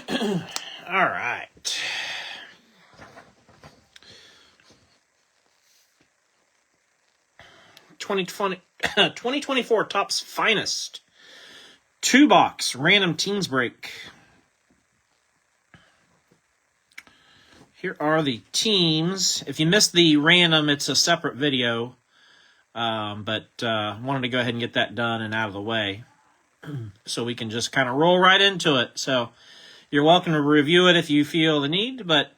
All right. 2024 Topps Finest 2-box random teams break. Here are the teams. If you missed the random, it's a separate video, but wanted to go ahead and get that done and out of the way so we can just kind of roll right into it. So you're welcome to review it if you feel the need, but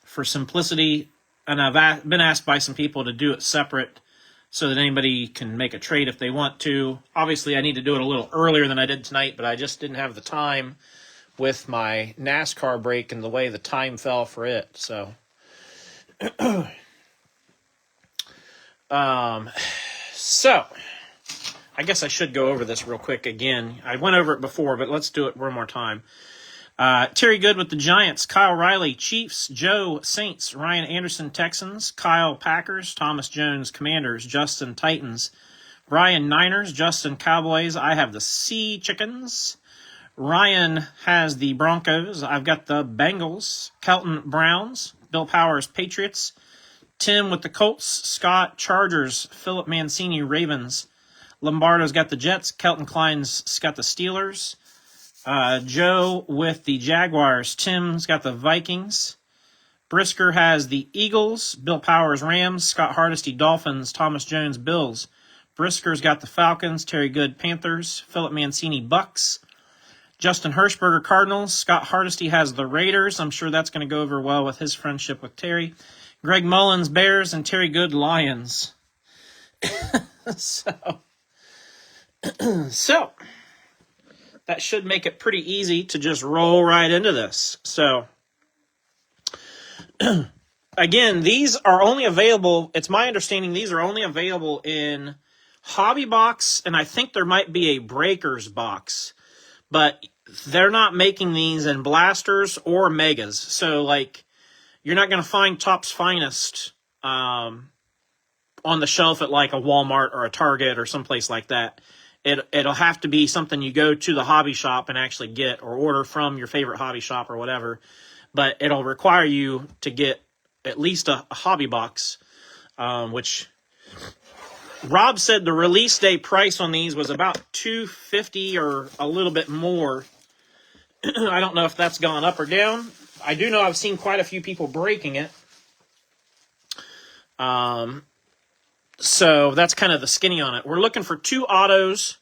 for simplicity, and I've been asked by some people to do it separate so that anybody can make a trade if they want to. Obviously, I need to do it a little earlier than I did tonight, but I just didn't have the time with my NASCAR break and the way the time fell for it. So, so I guess I should go over this real quick again. I went over it before, but let's do it one more time. Terry Good with the Giants, Kyle Riley, Chiefs, Joe, Saints, Ryan Anderson, Texans, Kyle, Packers, Thomas Jones, Commanders, Justin, Titans, Brian, Niners, Justin, Cowboys. I have the Sea Chickens. Ryan has the Broncos. I've got the Bengals, Kelton, Browns, Bill Powers, Patriots, Tim with the Colts, Scott, Chargers, Philip Mancini, Ravens, Lombardo's got the Jets, Kelton Klein's got the Steelers, Joe with the Jaguars, Tim's got the Vikings, Brisker has the Eagles, Bill Powers, Rams, Scott Hardesty, Dolphins, Thomas Jones, Bills, Brisker's got the Falcons, Terry Good, Panthers, Philip Mancini, Bucks, Justin Hirschberger, Cardinals, Scott Hardesty has the Raiders. I'm sure that's going to go over well with his friendship with Terry. Greg Mullins, Bears, and Terry Good, Lions. So that should make it pretty easy to just roll right into this. So, again, these are only available, it's my understanding these are only available in Hobby Box, and I think there might be a Breakers box, but they're not making these in blasters or megas. So, like, you're not going to find Topps Finest on the shelf at, like, a Walmart or a Target or someplace like that. It'll have to be something you go to the hobby shop and actually get or order from your favorite hobby shop or whatever. But it'll require you to get at least a hobby box, which Rob said the release day price on these was about $250 or a little bit more. I don't know if that's gone up or down. I do know I've seen quite a few people breaking it. So that's kind of the skinny on it. We're looking for 2 autos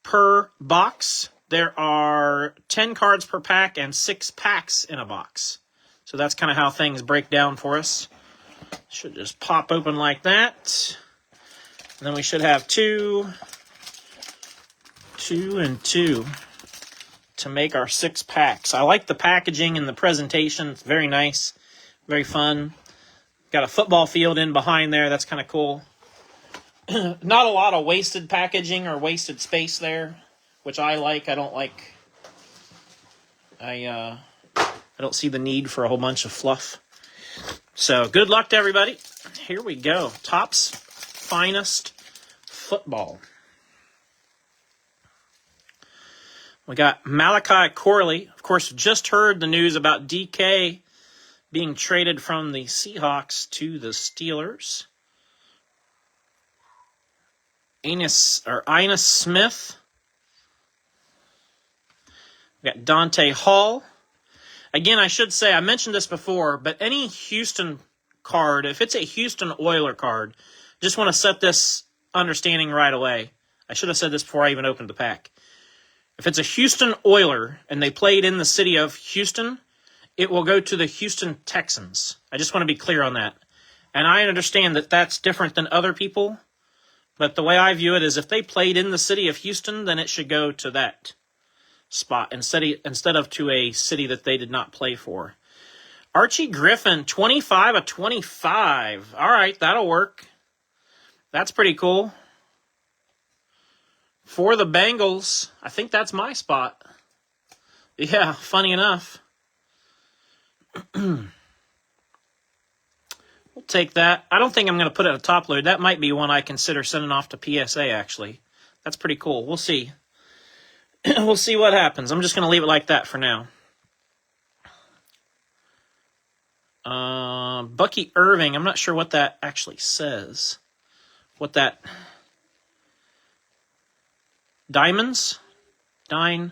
per box. There are 10 cards per pack and 6 packs in a box. So that's kind of how things break down for us. Should just pop open like that. And then we should have 2, 2, and 2 to make our 6 packs. I like the packaging and the presentation. It's very nice, very fun. Got a football field in behind there. That's kind of cool. Not a lot of wasted packaging or wasted space there, which I like. I don't like. I don't see the need for a whole bunch of fluff. So good luck to everybody. Here we go. Topps Finest Football. We got Malachi Corley. Of course, just heard the news about DK being traded from the Seahawks to the Steelers. Ines Smith. We got Dante Hall. Again, I should say, I mentioned this before, but any Houston card, if it's a Houston Oiler card, just want to set this understanding right away. I should have said this before I even opened the pack. If it's a Houston Oiler and they played in the city of Houston, it will go to the Houston Texans. I just want to be clear on that. And I understand that that's different than other people, but the way I view it is if they played in the city of Houston, then it should go to that spot instead of to a city that they did not play for. Archie Griffin, 25 of 25. All right, that'll work. That's pretty cool. For the Bengals, I think that's my spot. Yeah, funny enough. We'll take that. I don't think I'm going to put it a top load. That might be one I consider sending off to PSA, actually. That's pretty cool. We'll see. We'll see what happens. I'm just going to leave it like that for now. Bucky Irving. I'm not sure what that actually says. What that... Diamonds? I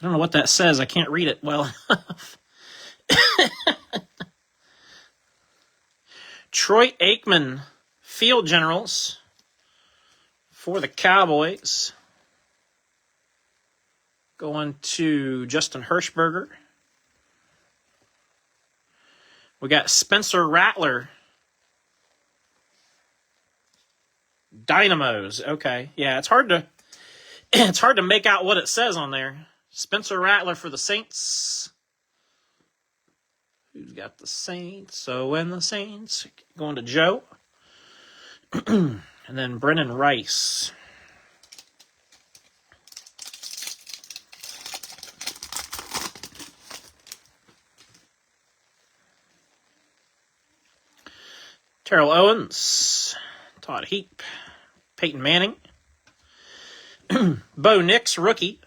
don't know what that says. I can't read it well enough. Troy Aikman, Field Generals for the Cowboys. Going to Justin Hirschberger. We got Spencer Rattler. Dynamos. Okay. Yeah, it's hard to make out what it says on there. Spencer Rattler for the Saints. Who's got the Saints? So when the Saints going to Joe. And then Brennan Rice. Terrell Owens. Todd Heap. Peyton Manning. Bo Nix, rookie.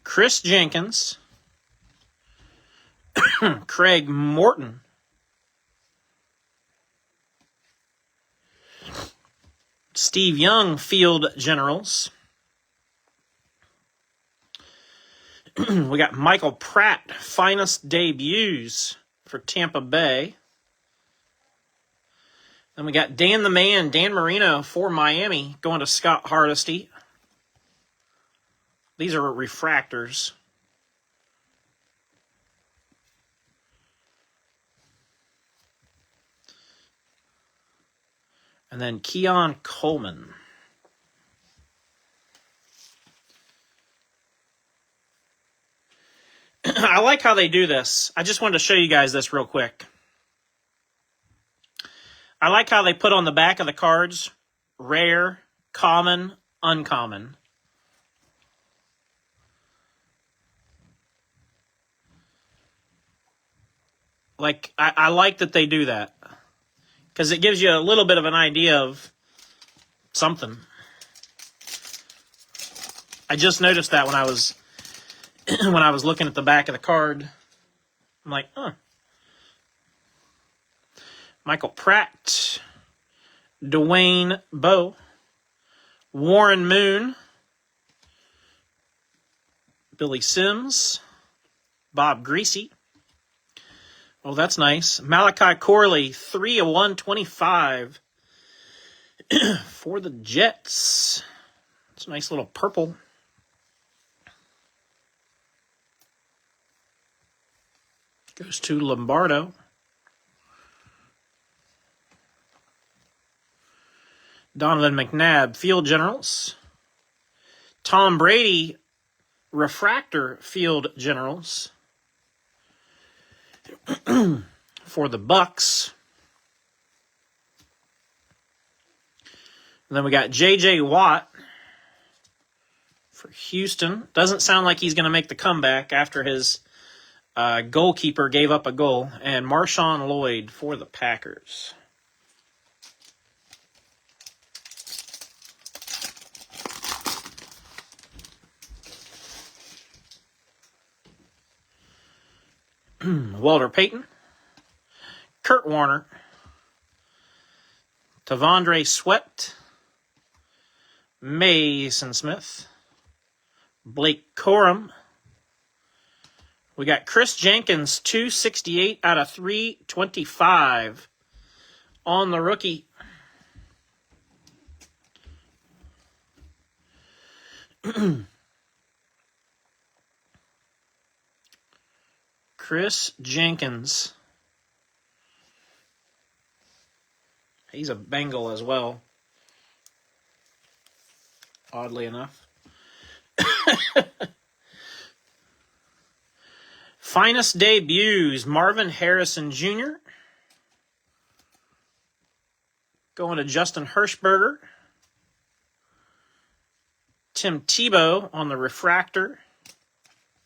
Chris Jenkins. Craig Morton. Steve Young, Field Generals. We got Michael Pratt, finest debuts for Tampa Bay. Then we got Dan the Man, Dan Marino for Miami, going to Scott Hardesty. These are refractors. And then Keon Coleman. I like how they do this. I just wanted to show you guys this real quick. I like how they put on the back of the cards, rare, common, uncommon. Like, I like that they do that. Because it gives you a little bit of an idea of something. I just noticed that when I was when I was looking at the back of the card. I'm like, huh. Michael Pratt, Dwayne Bowe, Warren Moon, Billy Sims, Bob Greasy. Oh, that's nice. Malachi Corley, 3 of 125 for the Jets. It's a nice little purple. Goes to Lombardo. Donovan McNabb, Field Generals. Tom Brady, Refractor Field Generals. For the Bucks. And then we got J.J. Watt for Houston. Doesn't sound like he's going to make the comeback after his goalkeeper gave up a goal. And Marshawn Lloyd for the Packers. Walter Payton, Kurt Warner, Tavondre Sweat, Mason Smith, Blake Corum. We got Chris Jenkins, 268 out of 325 on the rookie. Chris Jenkins. He's a Bengal as well. Oddly enough. Finest debuts, Marvin Harrison Jr. Going to Justin Hirschberger. Tim Tebow on the refractor.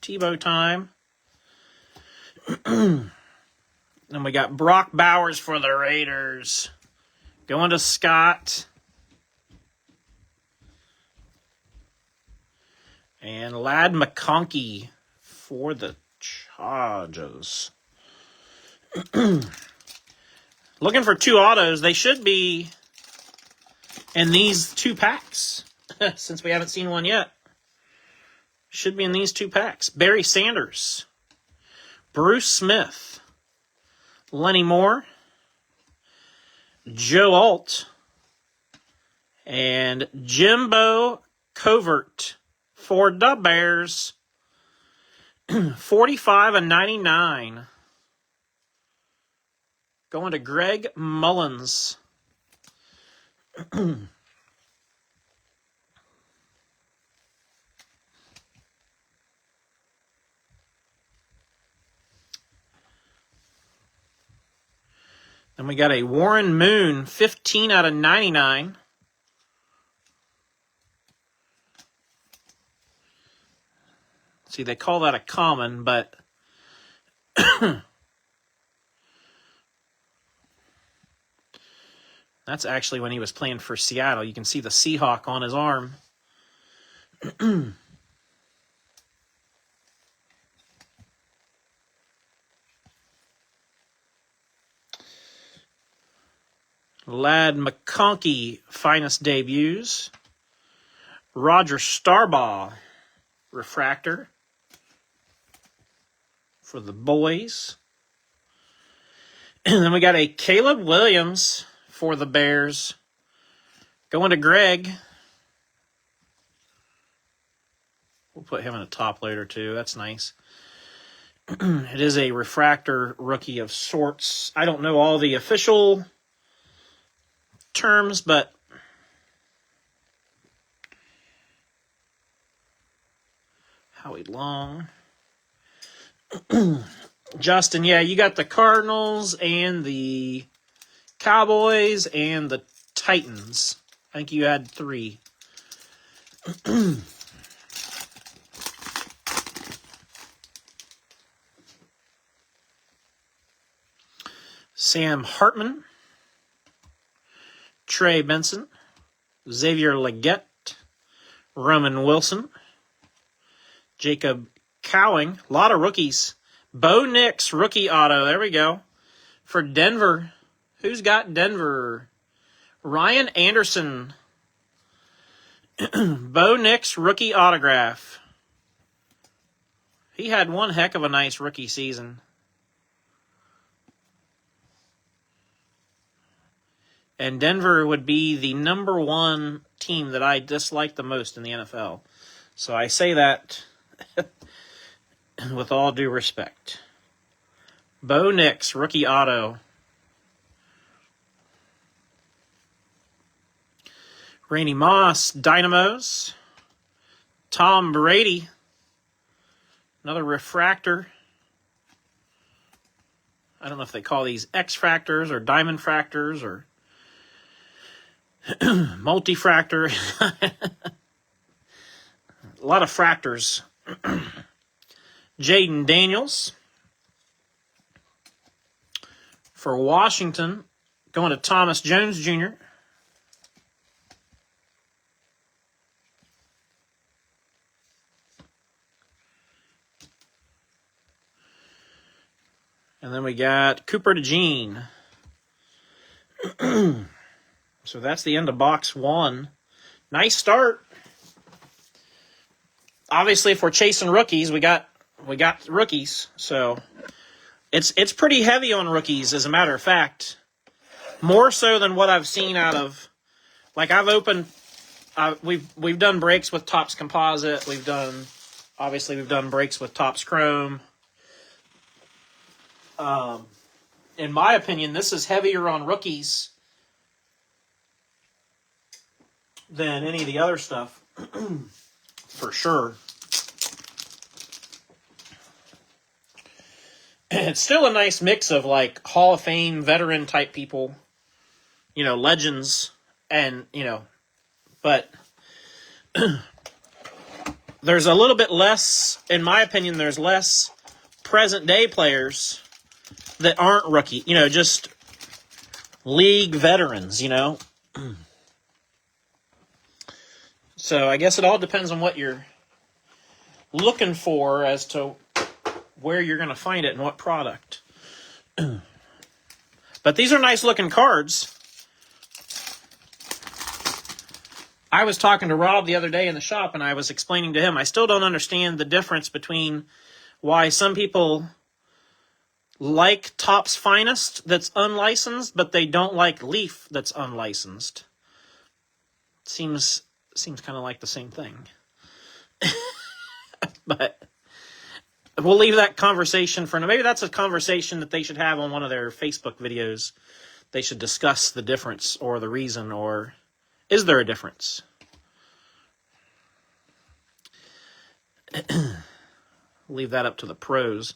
Tebow time. Then we got Brock Bowers for the Raiders. Going to Scott. And Ladd McConkey for the Chargers. Looking for 2 autos. They should be in these 2 packs, since we haven't seen one yet. Should be in these 2 packs. Barry Sanders. Bruce Smith. Lenny Moore. Joe Alt. And Jimbo Covert for the Bears. 45/99. Going to Greg Mullins. Then we got a Warren Moon, 15/99. See, they call that a common, but that's actually when he was playing for Seattle. You can see the Seahawk on his arm. Ladd McConkey, finest debuts. Roger Starbaugh, refractor for the boys. And then we got a Caleb Williams for the Bears. Going to Greg. We'll put him in a top loader too. That's nice. It is a refractor rookie of sorts. I don't know all the official terms, but Howie Long. Justin, yeah, you got the Cardinals and the Cowboys and the Titans. I think you had 3. Sam Hartman. Trey Benson. Xavier Legette. Roman Wilson. Jacob Cowing. A lot of rookies. Bo Nix, rookie auto. There we go. For Denver. Who's got Denver? Ryan Anderson. Bo Nix, rookie autograph. He had one heck of a nice rookie season. And Denver would be the number 1 team that I dislike the most in the NFL. So I say that with all due respect. Bo Nix, rookie auto. Randy Moss, Dynamos. Tom Brady, another refractor. I don't know if they call these X-fractors or diamond fractors or multi-fractor. A lot of fractors. Jaden Daniels for Washington, going to Thomas Jones Jr. And then we got Cooper DeJean. So that's the end of box 1. Nice start. Obviously, if we're chasing rookies, we got rookies. So it's pretty heavy on rookies, as a matter of fact. More so than what I've seen out of, like, I've opened. We've done breaks with Topps Composite. We've done breaks with Topps Chrome. In my opinion, this is heavier on rookies than any of the other stuff, for sure. It's still a nice mix of, like, Hall of Fame veteran type people, legends, and, but there's a little bit less, in my opinion, there's less present day players that aren't rookie, just league veterans, So I guess it all depends on what you're looking for as to where you're going to find it and what product. But these are nice looking cards. I was talking to Rob the other day in the shop, and I was explaining to him, I still don't understand the difference between why some people like Topps Finest that's unlicensed, but they don't like Leaf that's unlicensed. Seems kind of like the same thing. But we'll leave that conversation for now. Maybe that's a conversation that they should have on one of their Facebook videos. They should discuss the difference or the reason, or is there a difference? Leave that up to the pros.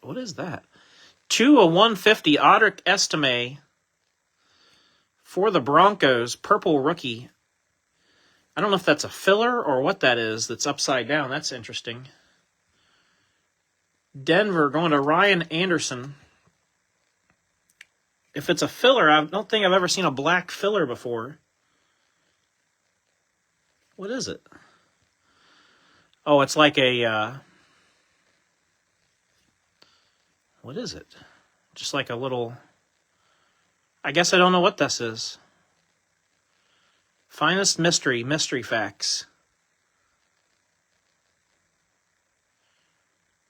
What is that? 2/150 Audric Estime for the Broncos, purple rookie. I don't know if that's a filler or what that is that's upside down. That's interesting. Denver going to Ryan Anderson. If it's a filler, I don't think I've ever seen a black filler before. What is it? Oh, it's like a... what is it? Just like a little... I guess I don't know what this is. Finest mystery facts.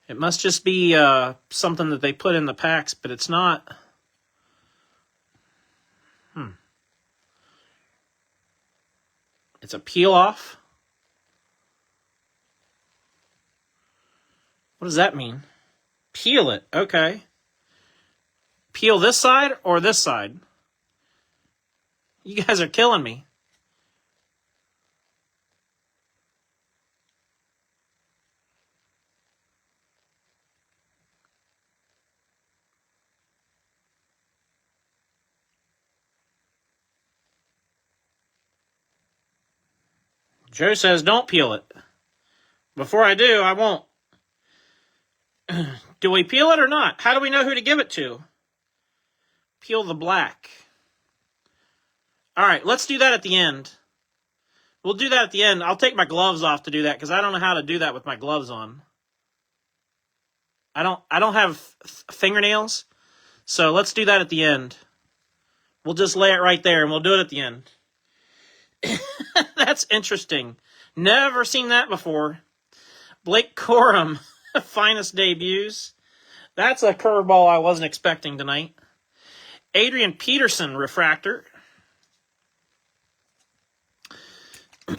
It must just be something that they put in the packs, but it's not. It's a peel off. What does that mean? Peel it. Okay. Peel this side or this side? You guys are killing me. Joe says don't peel it. Before I do, I won't. Do we peel it or not? How do we know who to give it to? Peel the black. All right, let's do that at the end. We'll do that at the end. I'll take my gloves off to do that because I don't know how to do that with my gloves on. I don't have fingernails, so let's do that at the end. We'll just lay it right there and we'll do it at the end. That's interesting. Never seen that before. Blake Corum, finest debuts. That's a curveball I wasn't expecting tonight. Adrian Peterson, refractor.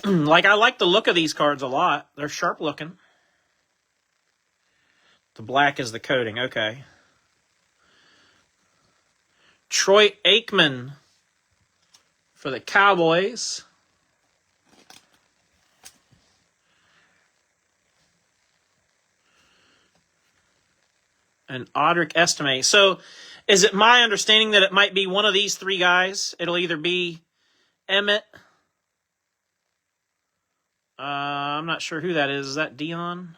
I like the look of these cards a lot. They're sharp looking. The black is the coating. Okay. Troy Aikman for the Cowboys. And Audric Estime. So, is it my understanding that it might be one of these three guys? It'll either be Emmett. I'm not sure who that is. Is that Dion?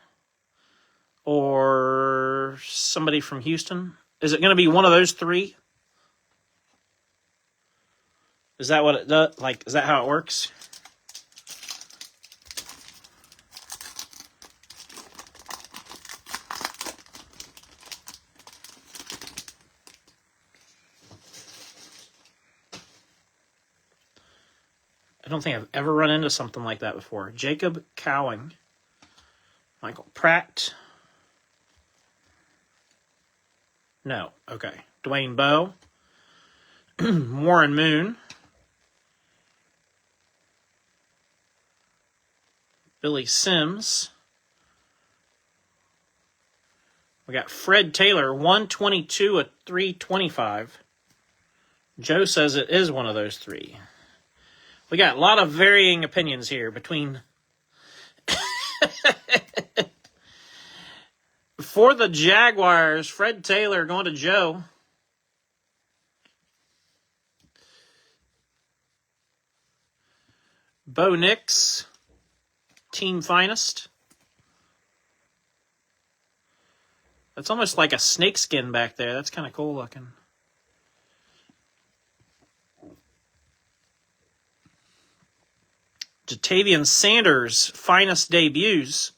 Or somebody from Houston? Is it going to be one of those three? Is that what it does? Is that how it works? I don't think I've ever run into something like that before. Jacob Cowing. Michael Pratt. No. Okay. Dwayne Bowe. Warren Moon. Billy Sims. We got Fred Taylor, 122/325. Joe says it is one of those three. We got a lot of varying opinions here between... For the Jaguars, Fred Taylor going to Joe. Bo Nix, team finest. That's almost like a snake skin back there. That's kind of cool looking. Jatavian Sanders, finest debuts.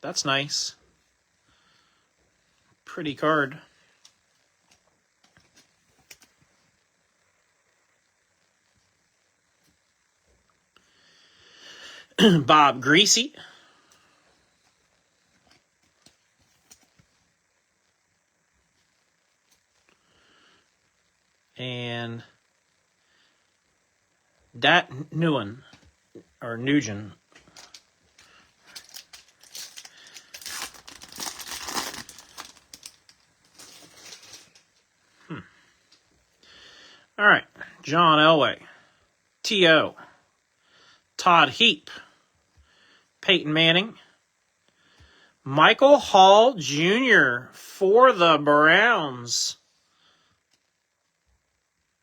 That's nice. Pretty card. Bob Greasy. And Dat Nguyen, or Nugent. All right, John Elway, T.O., Todd Heap, Peyton Manning, Michael Hall Jr. for the Browns.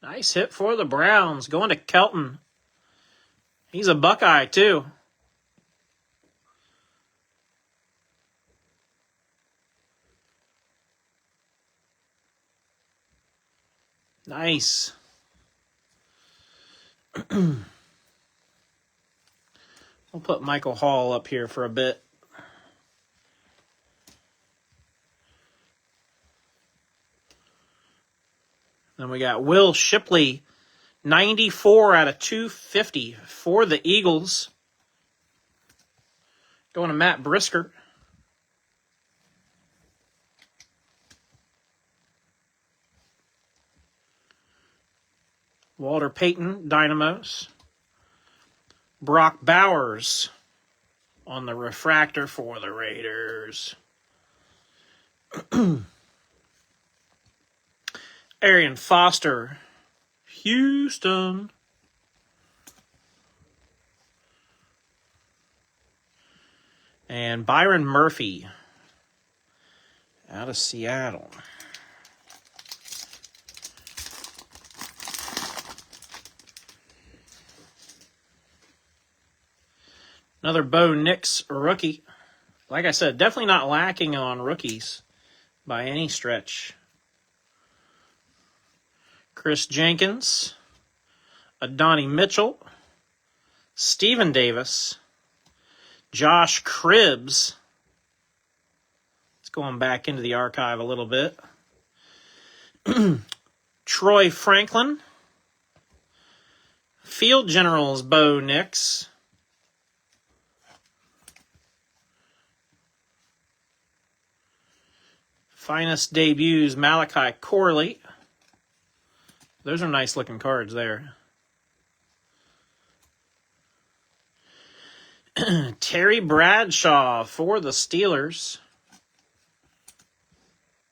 Nice hit for the Browns. Going to Kelton. He's a Buckeye, too. Nice. We'll put Michael Hall up here for a bit. Then we got Will Shipley, 94 out of 250 for the Eagles. Going to Matt Brisker. Walter Payton, Dynamos. Brock Bowers on the refractor for the Raiders. Arian Foster, Houston. And Byron Murphy out of Seattle. Another Bo Nix rookie. Like I said, definitely not lacking on rookies by any stretch. Chris Jenkins, Adonai Mitchell, Stephen Davis, Josh Cribbs. It's going back into the archive a little bit. Troy Franklin, Field Generals Bo Nix, finest debuts Malachi Corley. Those are nice looking cards there. Terry Bradshaw for the Steelers.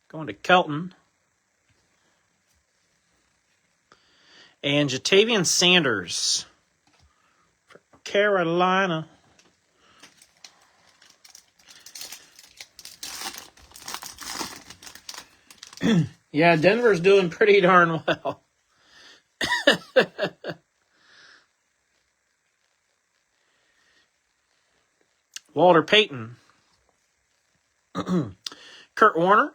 Going to Kelton. And Jatavian Sanders for Carolina. Yeah, Denver's doing pretty darn well. Walter Payton. Kurt Warner.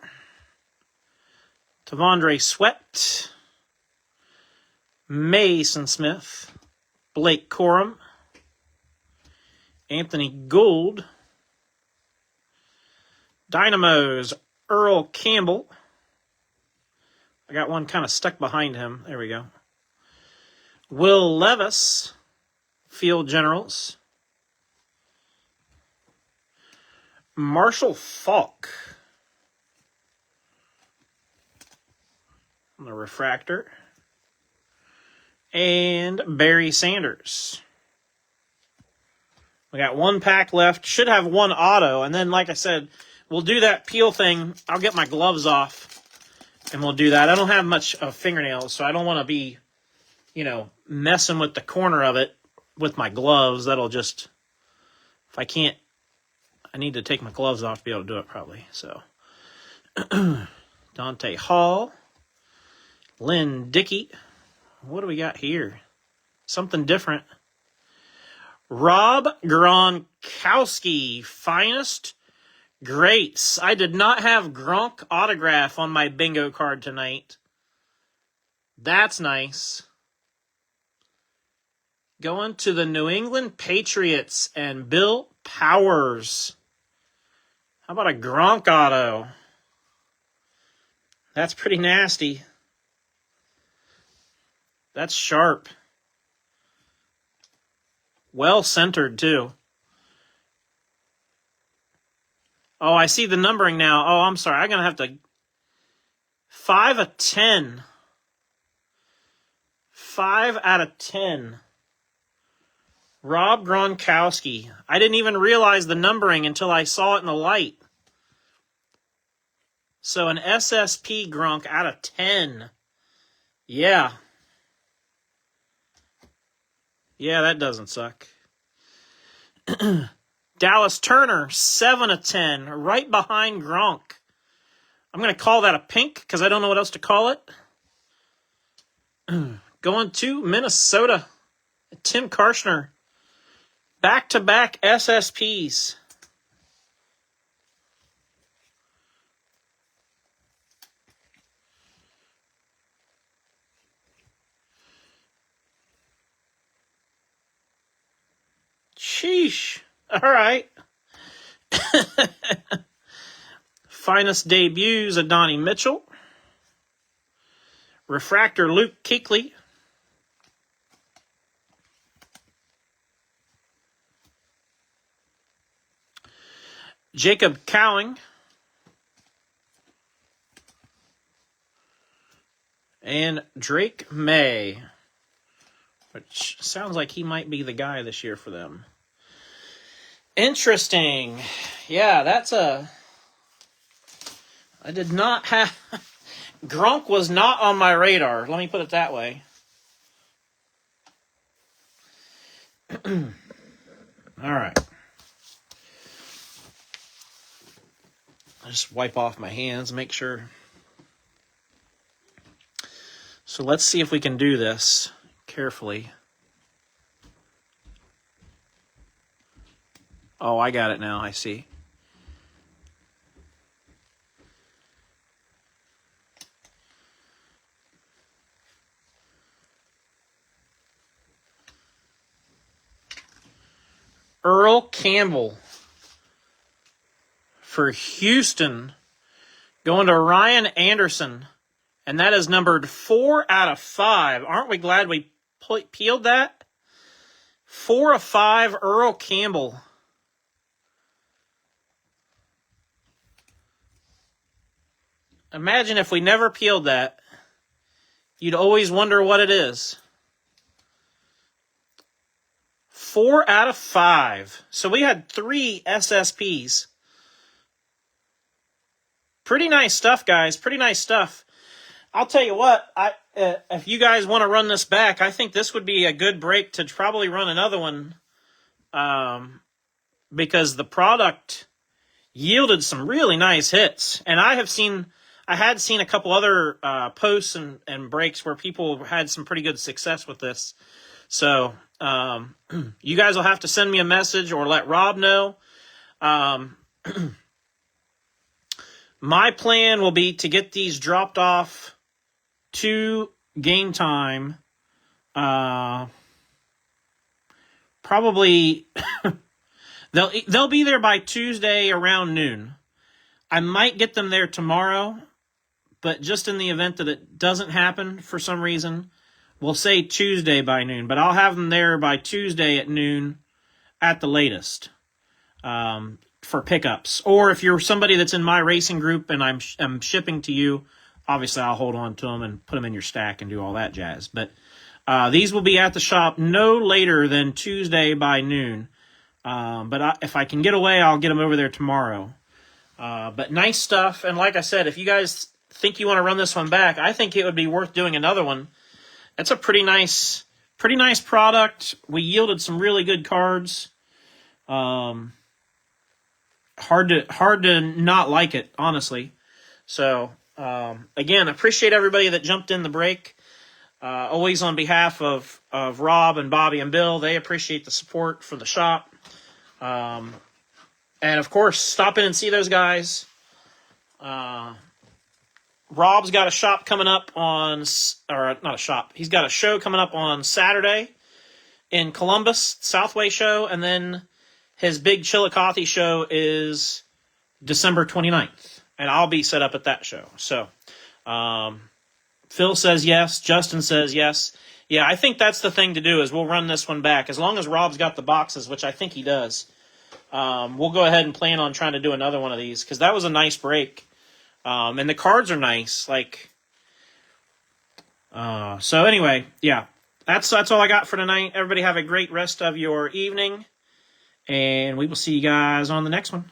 Tavondre Sweat. Mason Smith. Blake Corum. Anthony Gould. Dynamos Earl Campbell. I got one kind of stuck behind him. There we go. Will Levis, Field Generals. Marshall Faulk on the refractor. And Barry Sanders. We got one pack left. Should have one auto. And then, like I said, we'll do that peel thing. I'll get my gloves off, and we'll do that. I don't have much of fingernails, so I don't want to be, messing with the corner of it with my gloves. That'll just, if I can't, I need to take my gloves off to be able to do it probably. So, Dante Hall, Lynn Dickey. What do we got here? Something different. Rob Gronkowski, finest Great. I did not have Gronk autograph on my bingo card tonight. That's nice. Going to the New England Patriots and Bill Powers. How about a Gronk auto? That's pretty nasty. That's sharp. Well centered, too. Oh, I see the numbering now. Oh, I'm sorry. I'm going to have to... 5 of 10. 5 out of 10. Rob Gronkowski. I didn't even realize the numbering until I saw it in the light. So an SSP Gronk out of 10. Yeah. Yeah, that doesn't suck. Dallas Turner, 7 of 10, right behind Gronk. I'm going to call that a pink because I don't know what else to call it. Going to Minnesota, Tim Karshner. Back-to-back SSPs. Sheesh. All right. Finest debuts of Donnie Mitchell. Refractor Luke Kuechly. Jacob Cowing. And Drake May. Which sounds like he might be the guy this year for them. Interesting. Yeah, that's a... I did not have... Gronk was not on my radar. Let me put it that way. All right. I'll just wipe off my hands, make sure. So let's see if we can do this carefully. Oh, I got it now. I see. Earl Campbell for Houston, going to Ryan Anderson, and that is numbered 4 out of 5. Aren't we glad we peeled that? 4 of 5, Earl Campbell. Imagine if we never peeled that. You'd always wonder what it is. 4 out of 5. So we had 3 SSPs. Pretty nice stuff, guys. Pretty nice stuff. I'll tell you what, if you guys want to run this back, I think this would be a good break to probably run another one, because the product yielded some really nice hits. And I had seen a couple other posts and breaks where people had some pretty good success with this. So you guys will have to send me a message or let Rob know. My plan will be to get these dropped off to Game Time. Probably they'll be there by Tuesday around noon. I might get them there tomorrow, but just in the event that it doesn't happen for some reason, we'll say Tuesday by noon. But I'll have them there by Tuesday at noon at the latest. For pickups, or if you're somebody that's in my racing group and I'm shipping to you, obviously I'll hold on to them and put them in your stack and do all that jazz. But these will be at the shop no later than Tuesday by noon. But if I can get away, I'll get them over there tomorrow. But nice stuff. And like I said, if you guys think you want to run this one back, I think it would be worth doing another one. It's a pretty nice product. We yielded some really good cards. Hard to not like it, honestly. So, again, appreciate everybody that jumped in the break. Always on behalf of Rob and Bobby and Bill, they appreciate the support for the shop. And, of course, stop in and see those guys. Rob's got a shop coming up on, or not a shop, he's got a show coming up on Saturday in Columbus, Southway show, and then his big Chillicothe show is December 29th, and I'll be set up at that show. So, Phil says yes, Justin says yes. Yeah, I think that's the thing to do is we'll run this one back. As long as Rob's got the boxes, which I think he does, we'll go ahead and plan on trying to do another one of these, because that was a nice break. And the cards are nice. So anyway, yeah, that's all I got for tonight. Everybody have a great rest of your evening, and we will see you guys on the next one.